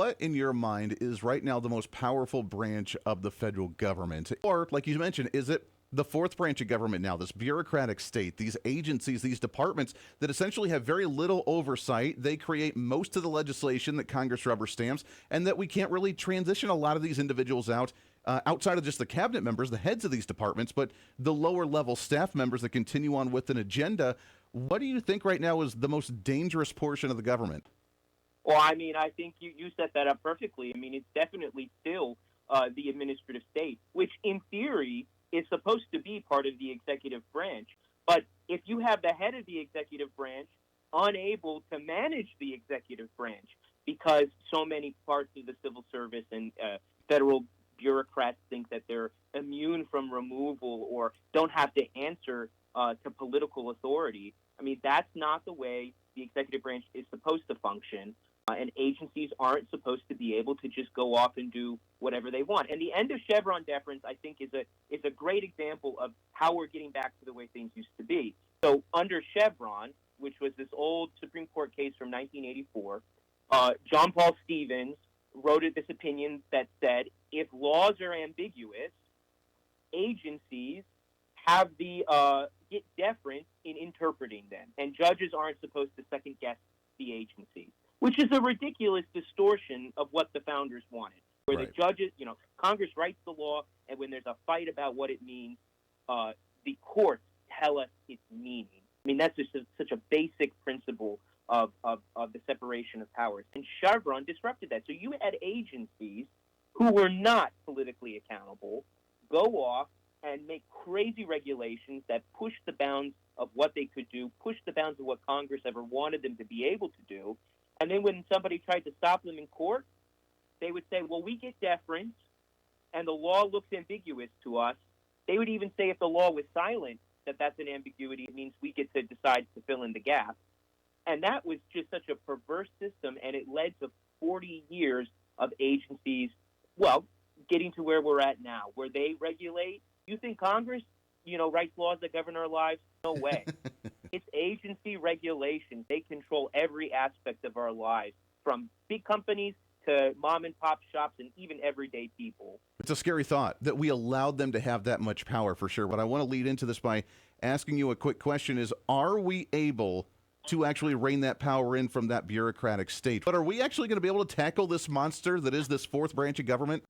what in your mind is right now the most powerful branch of the federal government? Or, like you mentioned, is it the fourth branch of government now, this bureaucratic state, these agencies, these departments that essentially have very little oversight? They create most of the legislation that Congress rubber stamps, and that we can't really transition a lot of these individuals out outside of just the cabinet members, the heads of these departments, but the lower level staff members that continue on with an agenda. What do you think right now is the most dangerous portion of the government? Well, I mean, I think you set that up perfectly. I mean, it's definitely still the administrative state, which in theory is supposed to be part of the executive branch. But if you have the head of the executive branch unable to manage the executive branch because so many parts of the civil service and federal bureaucrats think that they're immune from removal or don't have to answer to political authority, I mean, that's not the way the executive branch is supposed to function. And agencies aren't supposed to be able to just go off and do whatever they want. And the end of Chevron deference, I think, is a great example of how we're getting back to the way things used to be. So under Chevron, which was this old Supreme Court case from 1984, John Paul Stevens wrote this opinion that said if laws are ambiguous, agencies have the get deference in interpreting them, and judges aren't supposed to second guess the agencies, which is a ridiculous distortion of what the founders wanted, where Right. the judges, Congress writes the law, and when there's a fight about what it means, the courts tell us its meaning. I mean, that's just such a basic principle of the separation of powers. And Chevron disrupted that. So you had agencies who were not politically accountable go off and make crazy regulations that push the bounds of what they could do, push the bounds of what Congress ever wanted them to be able to do. And then when somebody tried to stop them in court, they would say, well, we get deference, and the law looks ambiguous to us. They would even say if the law was silent, that that's an ambiguity. It means we get to decide to fill in the gap. And that was just such a perverse system, and it led to 40 years of agencies, well, getting to where we're at now, where they regulate. You think Congress, writes laws that govern our lives? No way. It's agency regulation. They control every aspect of our lives, from big companies to mom and pop shops and even everyday people. It's a scary thought that we allowed them to have that much power, for sure. But I want to lead into this by asking you a quick question: are we able to actually rein that power in from that bureaucratic state? But are we actually going to be able to tackle this monster that is this fourth branch of government?